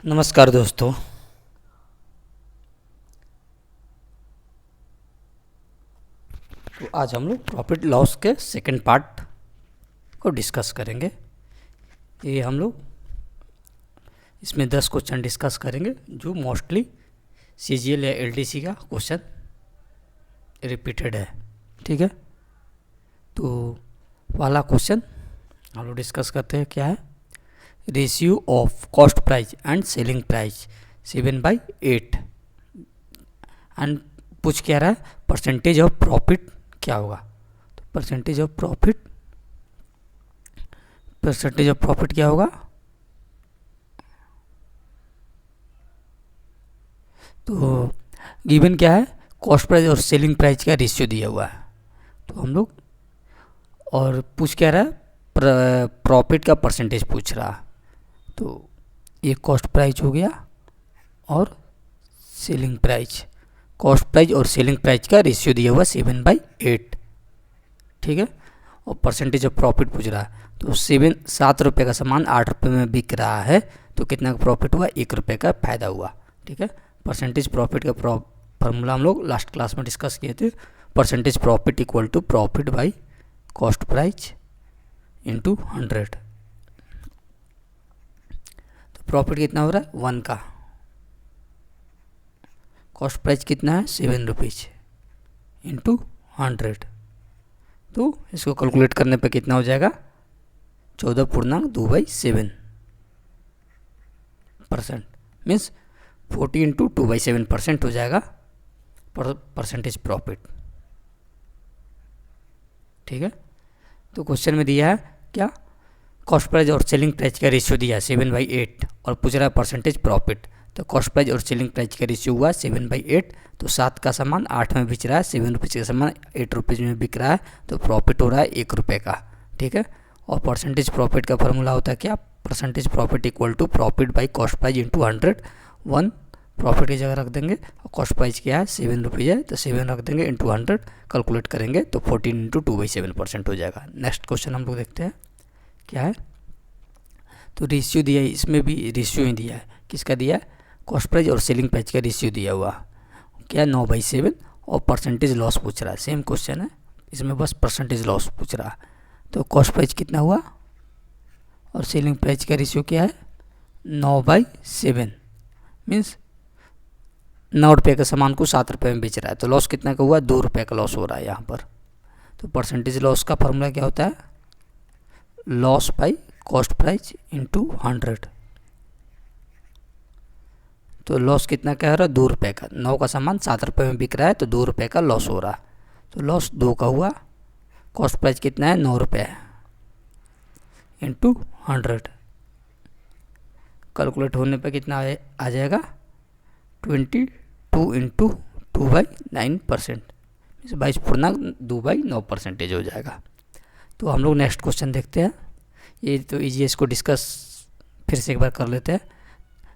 नमस्कार दोस्तों। तो आज हम लोग प्रॉफिट लॉस के सेकंड पार्ट को डिस्कस करेंगे। ये हम लोग इसमें 10 क्वेश्चन डिस्कस करेंगे जो मोस्टली सीजीएल या एलडीसी का क्वेश्चन रिपीटेड है। ठीक है, तो वाला क्वेश्चन हम लोग डिस्कस करते हैं। क्या है? Ratio of cost price and selling price 7/8 and पूछ क्या रहा है, परसेंटेज ऑफ प्रॉफिट क्या होगा। तो परसेंटेज ऑफ प्रॉफिट क्या होगा। तो गिवन क्या है, कॉस्ट प्राइस और सेलिंग प्राइस का रेशियो दिया हुआ है। तो हम लोग और पूछ क्या रहा है, प्रॉफिट का परसेंटेज पूछ रहा है। तो ये कॉस्ट प्राइस हो गया और सेलिंग प्राइस, कॉस्ट प्राइस और सेलिंग प्राइस का रेशियो दिया हुआ 7/8। ठीक है, और परसेंटेज ऑफ प्रॉफिट पूछ रहा है। तो 7 रुपये का सामान 8 रुपये में बिक रहा है तो कितना का प्रॉफिट हुआ, 1 रुपये का फायदा हुआ। ठीक है, परसेंटेज प्रॉफिट का फॉर्मूला हम लोग लास्ट क्लास में डिस्कस किए थे। Percentage profit equal to profit by cost price into 100। तो प्रॉफिट कितना हो रहा है, 1 का, कॉस्ट प्राइस कितना है 7 रुपीज़ इंटू 100। तो इसको कैलकुलेट करने पे कितना हो जाएगा, 14.2/7%, मीन्स 40 इंटू 2/7% हो जाएगा परसेंटेज प्रॉफिट। ठीक है, तो क्वेश्चन में दिया है क्या, कॉस्ट प्राइस और सेलिंग प्राइस का रेशियो दिया है 7/8 और पूछ रहा है परसेंटेज प्रॉफिट। तो कॉस्ट प्राइस और सेलिंग प्राइस का रेशियो हुआ 7/8। तो 7 का सामान 8 में बिक रहा है, 7 रुपीज़ का सामान 8 रुपीज़ में बिक रहा है, तो प्रॉफिट हो रहा है 1 रुपये का। ठीक है, और परसेंटेज प्रॉफिट का फॉर्मूला होता है क्या, percentage profit equal to profit by cost price into 100। 1 profit की जगह रख देंगे और कॉस्ट प्राइस क्या है 7 रुपीज़ है तो 7 रख देंगे इंटू 100, कैलकुलेट करेंगे तो 14 इंटू 2/7% हो जाएगा। नेक्स्ट क्वेश्चन हम लोग देखते हैं क्या है। तो रेशियो दिया है, इसमें भी रेशियो ही दिया है। किसका दिया है, कॉस्ट प्राइस और सेलिंग प्राइस का रेशियो दिया हुआ क्या, 9/7, और परसेंटेज लॉस पूछ रहा है। सेम क्वेश्चन है, इसमें बस परसेंटेज लॉस पूछ रहा है। तो कॉस्ट प्राइस कितना हुआ और सेलिंग प्राइस का रेशियो क्या है, 9/7, मीन्स 9 रुपये के सामान को 7 रुपये में बेच रहा है तो लॉस कितना का हुआ, 2 रुपये का लॉस हो रहा है यहाँ पर। तो परसेंटेज लॉस का फॉर्मूला क्या होता है, loss by cost price into 100। तो लॉस कितना क्या हो रहा है, 2 रुपये का। 9 का सामान 7 रुपये में बिक रहा है तो 2 रुपये का लॉस हो रहा है। तो लॉस 2 का हुआ, कॉस्ट प्राइस कितना है 9 रुपये इंटू 100, कैलकुलेट होने पे कितना आ जाएगा, 22 इंटू 2/9%, 22.2/9% हो जाएगा। तो हम लोग नेक्स्ट क्वेश्चन देखते हैं। ये तो इजी, इसको डिस्कस फिर से एक बार कर लेते हैं।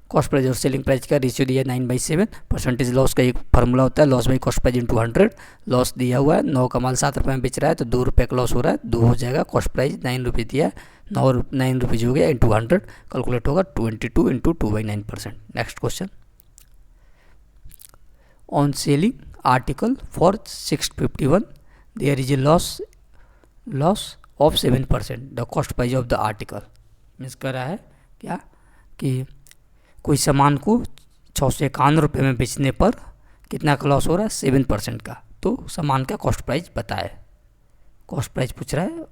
कॉस्ट प्राइस और सेलिंग प्राइस का रेशियो दिया है 9/7। परसेंटेज लॉस का एक फार्मूला होता है, loss by cost price into 100। Loss दिया हुआ है, 9 का माल 7 रुपये में बेच रहा है तो 2 रुपये का लॉस हो रहा है, 2 हो जाएगा। कॉस्ट प्राइस 9 रुपये दिया है, 9 रुपीज़ हो गया इंटू 100, कैलकुलेट होगा 22 into 2/9%। Next question, on selling article for 651 there is a loss of 7%, the cost price of the article. Means कर रहा है क्या कि कोई सामान को 651 रुपये में बेचने पर कितना का लॉस हो रहा है, 7% का। तो सामान का कॉस्ट प्राइस बताए, कॉस्ट प्राइस पूछ रहा है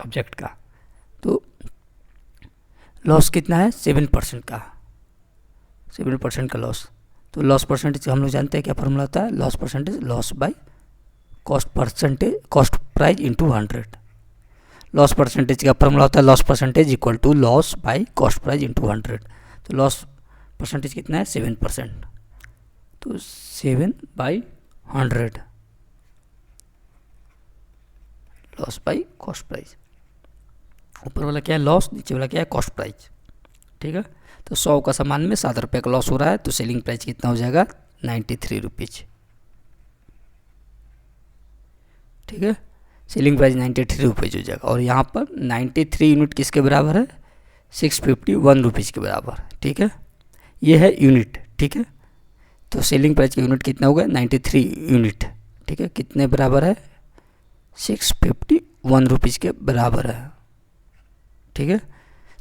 ऑब्जेक्ट का। तो लॉस कितना है 7% का, 7% का लॉस। तो लॉस परसेंटेज हम लोग जानते हैं क्या फॉर्मूला होता है, loss percentage loss by cost price into 100। Loss percentage का फॉर्मूला होता है loss percentage equal to loss by cost price into 100। तो लॉस परसेंटेज कितना है 7%, तो 7/100 लॉस बाई कॉस्ट प्राइस। ऊपर वाला क्या है लॉस, नीचे वाला क्या है कॉस्ट प्राइस। ठीक है, तो 100 का सामान में 7 रुपये का लॉस हो रहा है तो सेलिंग प्राइस कितना हो जाएगा, 93 रुपीज़। ठीक है, सेलिंग प्राइस 93 रुपीज़ हो जाएगा। और यहाँ पर 93 यूनिट किसके बराबर है, 651 रुपीज़ के बराबर, ठीक है। ये है यूनिट, ठीक है। तो सेलिंग प्राइस का यूनिट कितना होगा, 93 यूनिट, ठीक है। कितने बराबर है, 651 रुपीज़ के बराबर है, ठीक है।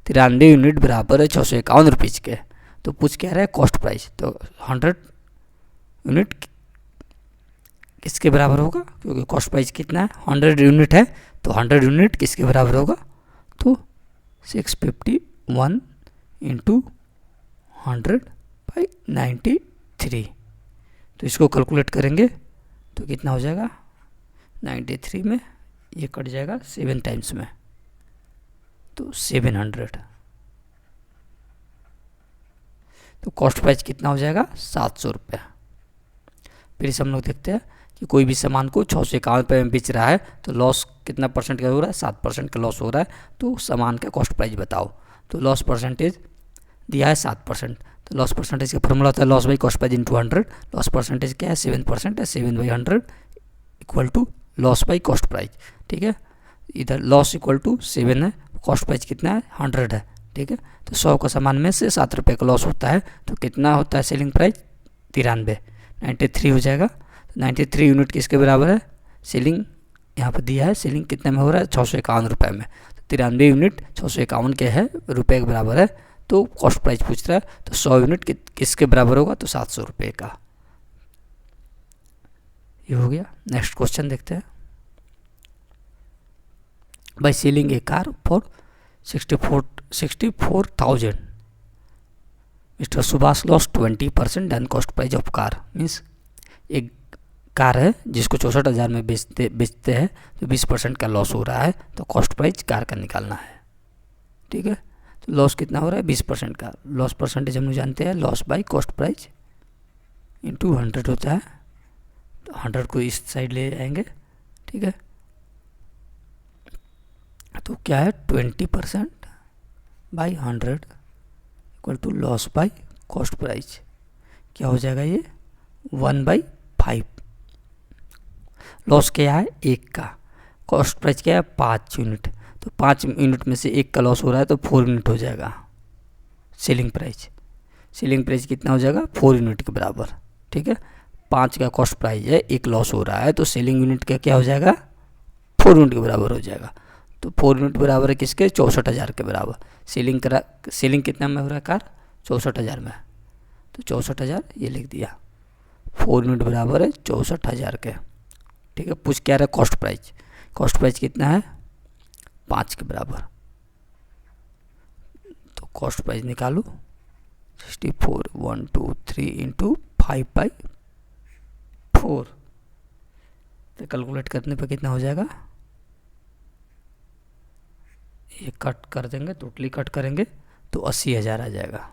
93 यूनिट बराबर है 651 रुपीज़ के। तो पूछ क्या रहा है, कॉस्ट प्राइस। तो 100 यूनिट किसके बराबर होगा, क्योंकि कॉस्ट प्राइस कितना है, 100 यूनिट है, तो 100 यूनिट किसके बराबर होगा, तो 651 इंटू 100/93। तो इसको कैलकुलेट करेंगे तो कितना हो जाएगा, 93 में ये कट जाएगा 7 टाइम्स में, तो 700। तो कॉस्ट प्राइस कितना हो जाएगा, 700 रुपये। फिर इसे हम लोग देखते हैं कि कोई भी सामान को 651 रुपये में बेच रहा है तो लॉस कितना परसेंट का हो रहा है, 7% का लॉस हो रहा है। तो सामान का कॉस्ट प्राइस बताओ। तो लॉस परसेंटेज दिया है 7%। तो लॉस परसेंटेज का फॉर्मूला होता है loss by cost price into 100। Loss percentage क्या है, 7% है, 7/100 equal to loss by cost price, ठीक है। इधर लॉस इक्वल टू 7 है, कॉस्ट प्राइस कितना है, 100 है, ठीक है। तो 100 का सामान में से 7 रुपये का लॉस होता है, तो कितना होता है सेलिंग प्राइस, 93, 93 हो जाएगा। 93 यूनिट किसके बराबर है, सेलिंग यहाँ पर दिया है, सेलिंग कितने में हो रहा है, 651 रुपये में। तो 93 यूनिट 651 के है रुपये के बराबर है, तो कॉस्ट प्राइस पूछ रहा है। तो 100 यूनिट किसके बराबर होगा, तो 700 रुपये का। ये हो गया। नेक्स्ट क्वेश्चन देखते हैं। By selling a car for 64,000 mister Subhash loss 20% then cost price of car. Means एक कार है जिसको 64,000 में बेचते हैं, तो 20% का लॉस हो रहा है, तो कॉस्ट प्राइस कार का निकालना है, ठीक है। तो लॉस कितना हो रहा है, 20% का। लॉस परसेंटेज हम लोग जानते हैं, loss by cost price into 100 होता है। तो 100 को इस साइड ले आएंगे, ठीक है। तो क्या है, 20% by 100 equal to loss by cost price. क्या हो जाएगा ये, 1/5। लॉस क्या है, 1 का। कॉस्ट प्राइस क्या है, 5 यूनिट। तो 5 यूनिट में से 1 का लॉस हो रहा है, तो 4 यूनिट हो जाएगा सेलिंग प्राइस। सेलिंग प्राइस कितना हो जाएगा, 4 यूनिट के बराबर, ठीक है। 5 का कॉस्ट प्राइस है, 1 लॉस हो रहा है, तो सेलिंग यूनिट का क्या हो जाएगा, 4 यूनिट के बराबर हो जाएगा। तो 4 यूनिट बराबर है किसके, 64,000 के बराबर। सेलिंग कितना में हो रहा है कार, 64,000 में। तो 64,000 ये लिख दिया। 4 यूनिट बराबर है 64,000 के, ठीक है। पूछ क्या रहा है, कॉस्ट प्राइस। कॉस्ट प्राइस कितना है, 5 के बराबर। तो कॉस्ट प्राइस निकालो, 64 1 2 3 इंटू 5/4। तो कैलकुलेट करने पर कितना हो जाएगा, ये कट कर देंगे, टोटली कट करेंगे तो 80,000 आ जाएगा।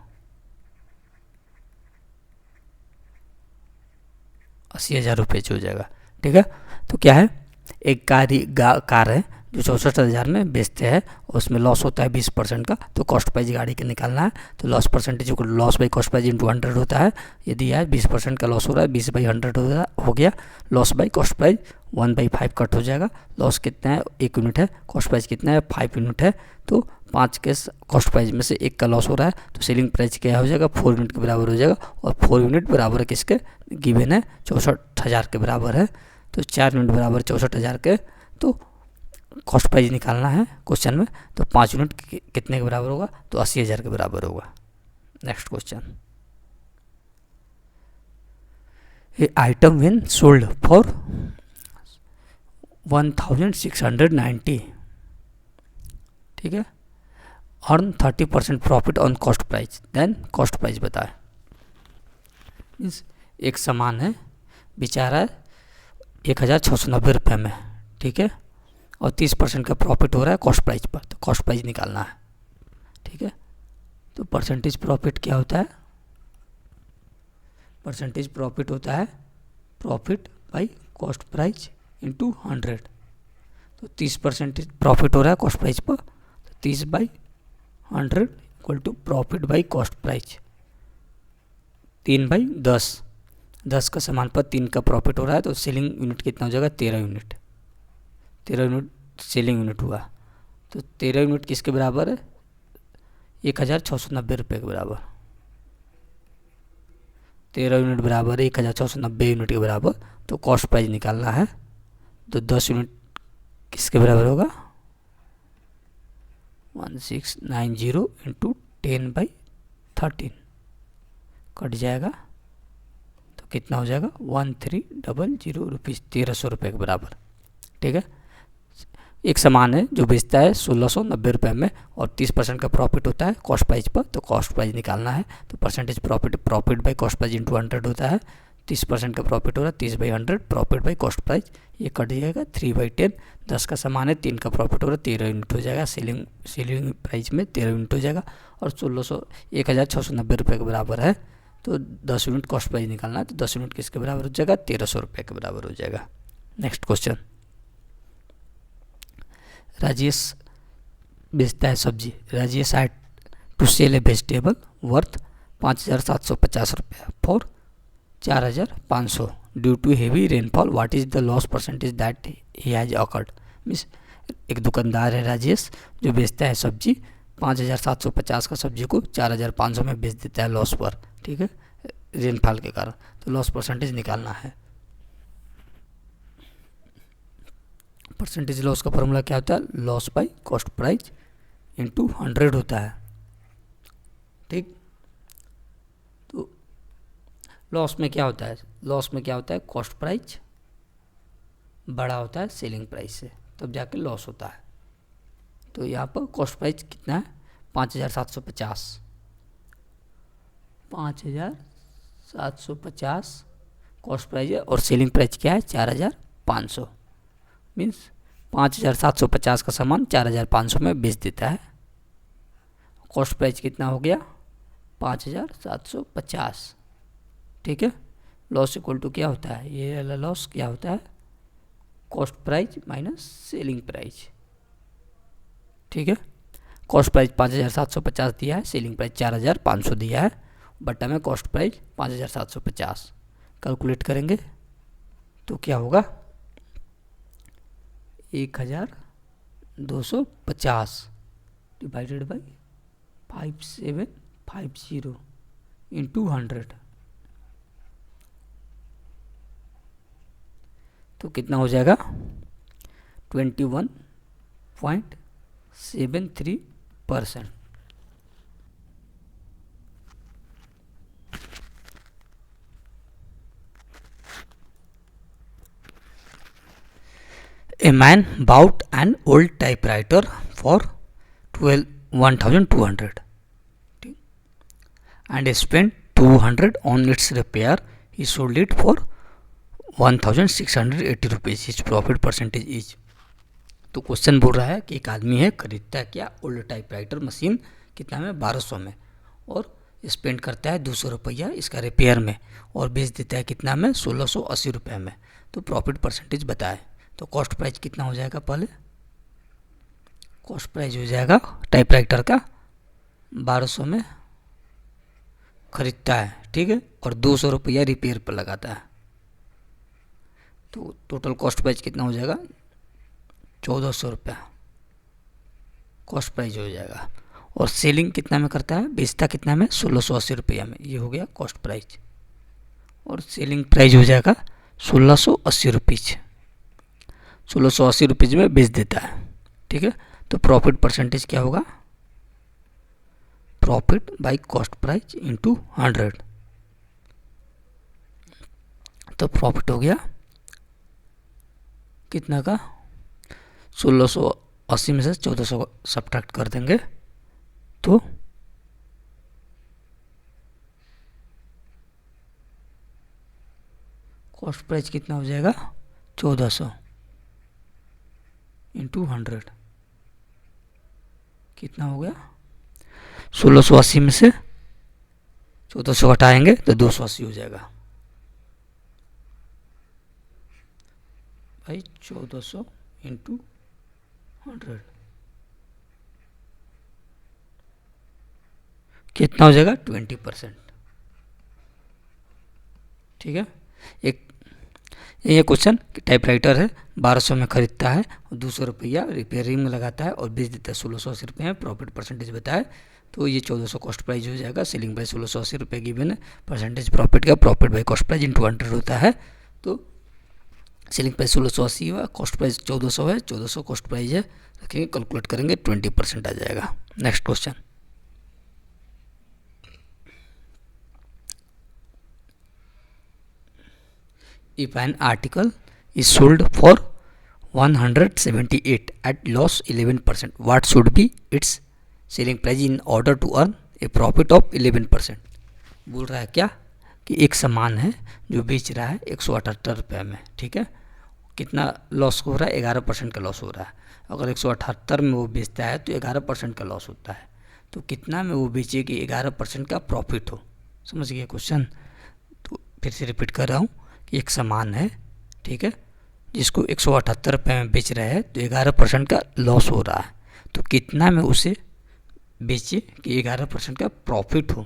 80,000 रुपये हो जाएगा, ठीक है। तो क्या है, एक कार है जो 64,000 में बेचते हैं, उसमें लॉस होता है 20% का। तो कॉस्ट प्राइस गाड़ी का निकालना है, तो लॉस परसेंटेज को loss by cost price into 100 होता है। ये दिया है 20% का लॉस हो रहा है, 20/100 हो गया। Loss by cost price 1/5 cut हो जाएगा। लॉस कितना है, 1 यूनिट है। कॉस्ट प्राइस कितना है, 5 यूनिट है। तो 5 के कॉस्ट प्राइस में से 1 का लॉस हो रहा है, तो सेलिंग प्राइस क्या हो जाएगा, 4 यूनिट के बराबर हो जाएगा। और 4 यूनिट बराबर है किसके, गिवन है 64,000 के बराबर है। तो 4 यूनिट बराबर 64,000 के। तो कॉस्ट प्राइस निकालना है क्वेश्चन में, तो 5 यूनिट कितने के बराबर होगा, तो 80,000 के बराबर होगा। Next question, a item when sold for 1,690, ठीक है, earn 30% profit on cost price, then cost price बताए। मीन्स एक सामान है, बेचारा है 1,690 रुपये में, ठीक है, और 30% का प्रॉफिट हो रहा है कॉस्ट प्राइस पर। तो कॉस्ट प्राइस निकालना है, ठीक है। तो परसेंटेज प्रॉफिट क्या होता है, परसेंटेज प्रॉफिट होता है profit by cost price into 100। तो 30% प्रॉफिट हो रहा है कॉस्ट प्राइस पर, तो 30/100 equal to profit by cost price. 3/10, 10 का सामान पर 3 का प्रॉफिट हो रहा है, तो सेलिंग यूनिट कितना हो जाएगा, 13 यूनिट। 13 यूनिट सेलिंग यूनिट हुआ। तो 13 यूनिट किसके बराबर है, 1690 के बराबर, 13 यूनिट बराबर 1690 यूनिट के बराबर। तो कॉस्ट प्राइस निकालना है तो 10 यूनिट किसके बराबर होगा, 1690 इंटू 10/13 कट जाएगा तो कितना हो जाएगा 1300 रुपीज़, 1300 रुपये के बराबर। ठीक है, एक सामान है जो बेचता है 1690 रुपये में और 30% का प्रॉफिट होता है कॉस्ट प्राइस पर, तो कॉस्ट प्राइस निकालना है तो percentage profit by cost price into 100 होता है। 30% का प्रॉफिट हो रहा है 30/100, प्रॉफिट बाई कॉस्ट प्राइस, ये कट जाएगा 3/10। 10 का सामान है 3 का प्रॉफिट हो रहा है 13 यूनिट हो जाएगा, सेलिंग प्राइस में 13 यूनिट हो जाएगा और 1690 रुपये के बराबर है। तो 10 यूनिट कॉस्ट प्राइस निकालना है तो 10 यूनिट किसके बराबर हो जाएगा, 1300 रुपये के बराबर हो जाएगा। नेक्स्ट क्वेश्चन, राजेश बेचता है सब्जी। Rajesh had to sell a vegetable worth 5750 रुपये for 4500 due to heavy rainfall, what is the loss percentage that he has occurred. Means एक दुकानदार है राजेश जो बेचता है सब्जी, 5750 का सब्जी को 4500 में बेच देता है लॉस पर। ठीक है, रेनफॉल के कारण, तो लॉस परसेंटेज निकालना है। परसेंटेज लॉस का फॉर्मूला क्या होता है, loss by cost price into 100 होता है। ठीक, तो लॉस में क्या होता है, लॉस में क्या होता है, कॉस्ट प्राइस बड़ा होता है सेलिंग प्राइस से, तब जाके लॉस होता है। तो यहाँ पर कॉस्ट प्राइस कितना है 5750, 5750 कॉस्ट प्राइस है और सेलिंग प्राइस क्या है 4500। मीन्स 5750 का सामान 4500 में बेच देता है। कॉस्ट प्राइस कितना हो गया 5750। ठीक है, लॉस इक्वल टू क्या होता है, ये वाला लॉस क्या होता है, cost price minus selling price. ठीक है, कॉस्ट प्राइस 5750 दिया है, सेलिंग प्राइस 4500 दिया है, बट्टा में कॉस्ट प्राइस 5750 कैलकुलेट करेंगे तो क्या होगा 1250 डिवाइडेड बाई 5750 इंटू 100, तो कितना हो जाएगा 21.73%। A man bought an old typewriter for 1200 and spent 200 on its repair. He sold it for 1680 rupees. His profit percentage is। तो क्वेश्चन बोल रहा है कि एक आदमी है खरीदता है क्या ओल्ड टाइपराइटर मशीन, कितना में 1200 में, और स्पेंड करता है 200 रुपया इसका रिपेयर में और बेच देता है कितना में 1680 रुपये में। तो प्रॉफिट परसेंटेज बताए। तो कॉस्ट प्राइस कितना हो जाएगा, पहले कॉस्ट प्राइस हो जाएगा टाइपराइटर का 1200 में खरीदता है, ठीक है, और 200 रुपया रिपेयर पर लगाता है। तो टोटल कॉस्ट प्राइस कितना हो जाएगा 1400 रुपया कॉस्ट प्राइस हो जाएगा। और सेलिंग कितना में करता है, बेचता कितना में 1680 रुपया में, ये हो गया कॉस्ट प्राइस। और सेलिंग प्राइस हो जाएगा 1680 रुपीज़, 1680 रुपीज़ में बेच देता है। ठीक है, तो प्रॉफिट परसेंटेज क्या होगा, profit by cost price into 100। तो प्रॉफिट हो गया कितना का 1680 में से 1400 सब्ट्रैक्ट कर देंगे तो कॉस्ट प्राइस कितना हो जाएगा 1400 इंटू 100, कितना हो गया 1680 में से 1400 घटाएंगे तो 280 हो जाएगा भाई 1400 इंटू 100 कितना हो जाएगा 20%। ठीक है, ये क्वेश्चन टाइपराइटर है 1200 में खरीदता है और 200 रुपया रिपेयरिंग में लगाता है और बेच देता है 1680 रुपये में, प्रॉफिट परसेंटेज बताए तो ये 1400 कॉस्ट प्राइस हो जाएगा। सेलिंग प्राइस 1680 रुपये गिवन है, परसेंटेज प्रॉफिट का profit by cost price into 100 होता है। तो सेलिंग प्राइस 1680 हुआ, कॉस्ट प्राइस 1400 है, 1400 कॉस्ट प्राइस है, रखेंगे कैलकुलेट करेंगे 20% आ जाएगा। Next question, if an article is sold for 178 at loss 11%, what should be its selling price in order to earn a profit of 11%। बोल रहा है क्या कि एक सामान है जो बेच रहा है 178 रुपये में, ठीक है, कितना लॉस हो रहा है, 11% का लॉस हो रहा है। अगर 178 में वो बेचता है तो 11% का लॉस होता है, तो कितना में वो बेचे कि 11% का प्रॉफिट हो। समझ गया क्वेश्चन? तो फिर से रिपीट कर रहा हूँ कि एक सामान है, ठीक है, जिसको 178 रुपये में बेच रहे हैं तो 11% का लॉस हो रहा है, तो कितना में उसे बेचे कि 11% का प्रॉफिट हो।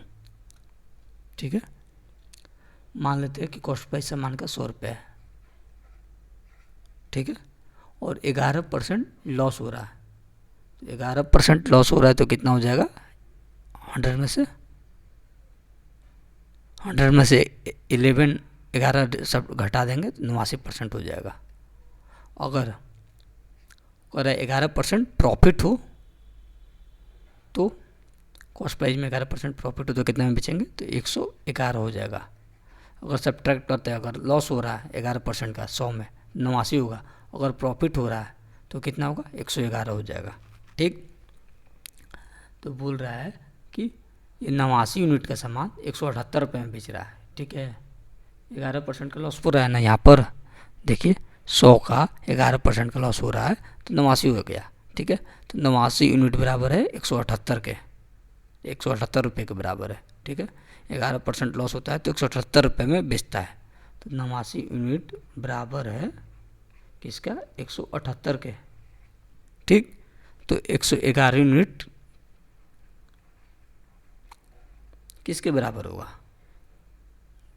ठीक है, मान लेते हैं कि कॉस्ट प्राइस सामान का 100 रुपये है, ठीक है, और 11% लॉस हो रहा है, तो 11% लॉस हो रहा है तो कितना हो जाएगा, 100 में से 11 सब घटा देंगे तो 89% हो जाएगा। अगर 11% प्रॉफिट हो तो कॉस्ट प्राइस में 11% प्रॉफिट हो तो कितना में बेचेंगे, तो 111 हो जाएगा। अगर सब्ट्रैक्ट करते हैं, अगर लॉस हो रहा है 11% का 100 में 89 होगा, अगर प्रॉफिट हो रहा है तो कितना होगा, 111 हो जाएगा। ठीक, तो बोल रहा है कि ये 89 यूनिट का सामान 178 रुपये में बेच रहा है, ठीक है, 11% का लॉस हो रहा है ना, यहाँ पर देखिए 100 का 11% का लॉस हो रहा है तो 89 हो गया, ठीक है, तो 89 यूनिट बराबर है 178 के, 178 रुपये के बराबर है, ठीक है, 11% लॉस होता है तो 178 रुपये में बेचता है, तो 89 यूनिट बराबर है किसका, 178 के। ठीक, तो 111 यूनिट किसके बराबर होगा,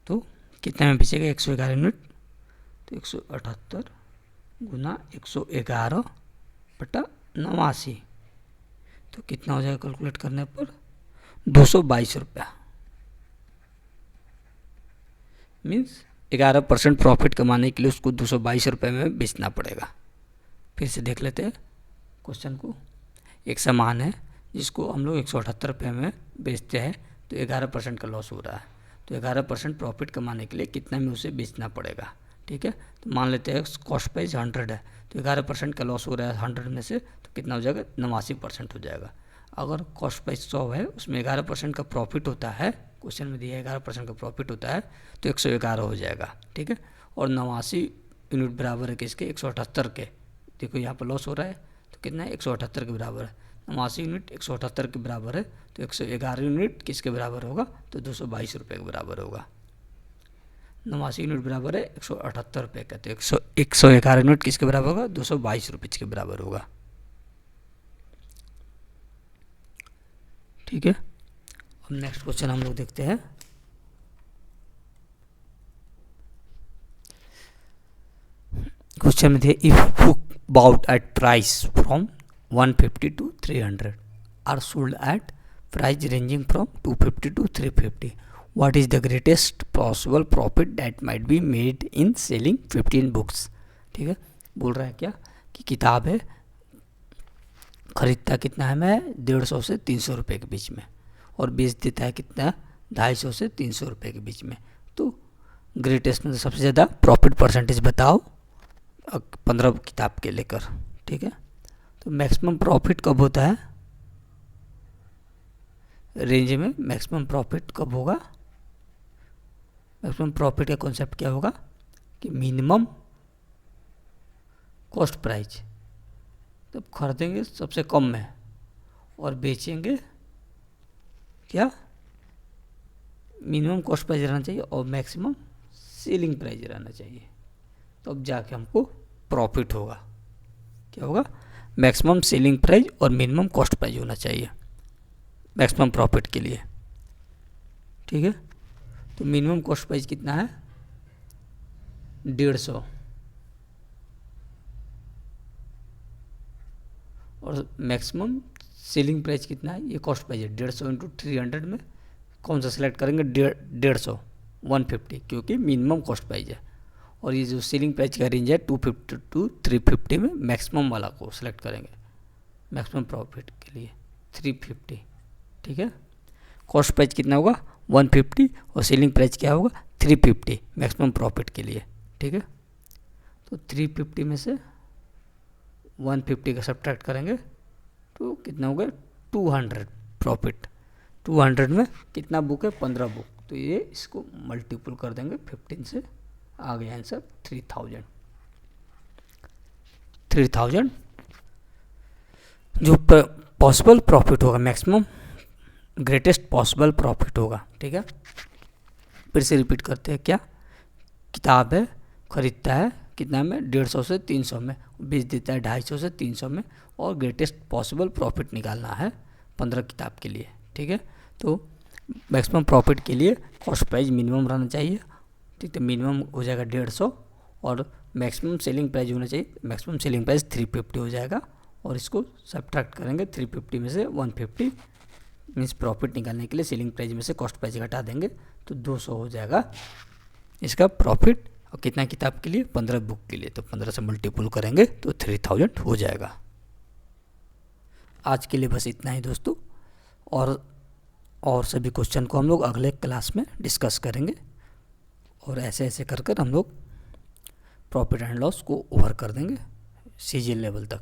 तो कितने में बेचेगा, 111 यूनिट, तो 178 गुना 111 बटा 89, तो कितना हो जाएगा कैलकुलेट करने पर, 222 रुपया। मीन्स 11% प्रॉफिट कमाने के लिए उसको 222 रुपये में बेचना पड़ेगा। फिर से देख लेते हैं क्वेश्चन को। एक सामान है जिसको हम लोग 178 रुपये में बेचते हैं तो 11% का लॉस हो रहा है, तो 11% प्रॉफिट कमाने के लिए कितना में उसे बेचना पड़ेगा। ठीक है, तो मान लेते हैं कॉस्ट प्राइस 100 है तो 11% का लॉस हो रहा है 100 में से, तो कितना हो जाएगा, 89% हो जाएगा। अगर कॉस्ट प्राइस 100 है, उसमें 11% का प्रॉफिट होता है, क्वेश्चन में दिया है 11% का प्रॉफिट होता है, तो 111 हो जाएगा। ठीक है, और 89 यूनिट बराबर है किसके, 178 के। देखो यहाँ पर लॉस हो रहा है तो कितना है, 178 के बराबर है, 89 यूनिट 178 के बराबर है, तो 111 यूनिट किसके बराबर होगा, तो 222 रुपये के बराबर होगा। 89 यूनिट बराबर है 178 रुपये का, तो 111 यूनिट किसके बराबर होगा, 222 रुपये के बराबर होगा। ठीक है, अब नेक्स्ट क्वेश्चन हम लोग देखते हैं। क्वेश्चन में थे, if book bought at price from 150 to 300 are sold at price ranging from 250 to 350, what is the greatest possible profit that might be made in selling 15 books। ठीक है, बोल रहा है क्या कि किताब है, खरीदता कितना है, मैं 150 से 300 रुपये के बीच में, और बेच देता है कितना, 250 से 300 रुपये के बीच में, तो ग्रेटेस्ट में सबसे ज़्यादा प्रॉफिट परसेंटेज बताओ 15 किताब के लेकर। ठीक है, तो मैक्सिमम प्रॉफिट कब होता है, रेंज में मैक्सिमम प्रॉफिट कब होगा, मैक्सिमम प्रॉफिट का कॉन्सेप्ट क्या होगा कि मिनिमम कॉस्ट प्राइस, तब खरीदेंगे सबसे कम में और बेचेंगे क्या, मिनिमम कॉस्ट प्राइस रहना चाहिए और मैक्सिमम सेलिंग प्राइस रहना चाहिए, तब जाके हमको प्रॉफिट होगा। क्या होगा, मैक्सिमम सेलिंग प्राइस और मिनिमम कॉस्ट प्राइस होना चाहिए मैक्सिमम प्रॉफिट के लिए। ठीक है, तो मिनिमम कॉस्ट प्राइस कितना है, 150 और मैक्सिमम सेलिंग प्राइस कितना है, ये कॉस्ट प्राइस है 150 इंटू 300 में कौन सा सेलेक्ट करेंगे, 150 150, क्योंकि मिनिमम कॉस्ट प्राइस है। और ये जो सेलिंग प्राइस का रेंज है 250 टू 350 में मैक्सिमम वाला को सिलेक्ट करेंगे, मैक्सिमम प्रॉफिट के लिए 350, ठीक है। कॉस्ट प्राइस कितना होगा 150 और सेलिंग प्राइस क्या होगा 350 मैक्सिमम प्रॉफिट के लिए, ठीक है। तो 350 में से 150 का सब्ट्रैक्ट करेंगे तो कितना होगा 200 प्रॉफिट। 200 में कितना बुक है 15 बुक, तो ये इसको मल्टीपल कर देंगे 15 से, आ गया आंसर 3000 जो पॉसिबल प्रॉफिट होगा, मैक्सिमम ग्रेटेस्ट पॉसिबल प्रॉफिट होगा, ठीक है। फिर से रिपीट करते हैं, क्या किताब है, खरीदता है कितना में 150 से 300 में, बेच देता है 250 से 300 में, और ग्रेटेस्ट पॉसिबल प्रॉफिट निकालना है 15 किताब के लिए, ठीक है। तो मैक्सिमम प्रॉफिट के लिए कॉस्ट प्राइस मिनिमम रहना चाहिए, ठीक है। मिनिमम हो जाएगा 150 और मैक्सिमम सेलिंग प्राइस होना चाहिए, मैक्सिमम सेलिंग प्राइस 350 हो जाएगा। और इसको सब्ट्रैक्ट करेंगे 350 में से 150, मीन्स प्रॉफिट निकालने के लिए सेलिंग प्राइस में से कॉस्ट प्राइस घटा देंगे तो 200 हो जाएगा इसका प्रॉफिट। और कितना किताब के लिए 15 बुक के लिए, तो 15 से मल्टीपल करेंगे तो 3000 हो जाएगा। आज के लिए बस इतना ही दोस्तों, और सभी क्वेश्चन को हम लोग अगले क्लास में डिस्कस करेंगे, और ऐसे ऐसे कर कर हम लोग प्रॉफिट एंड लॉस को ओवर कर देंगे CGL लेवल तक।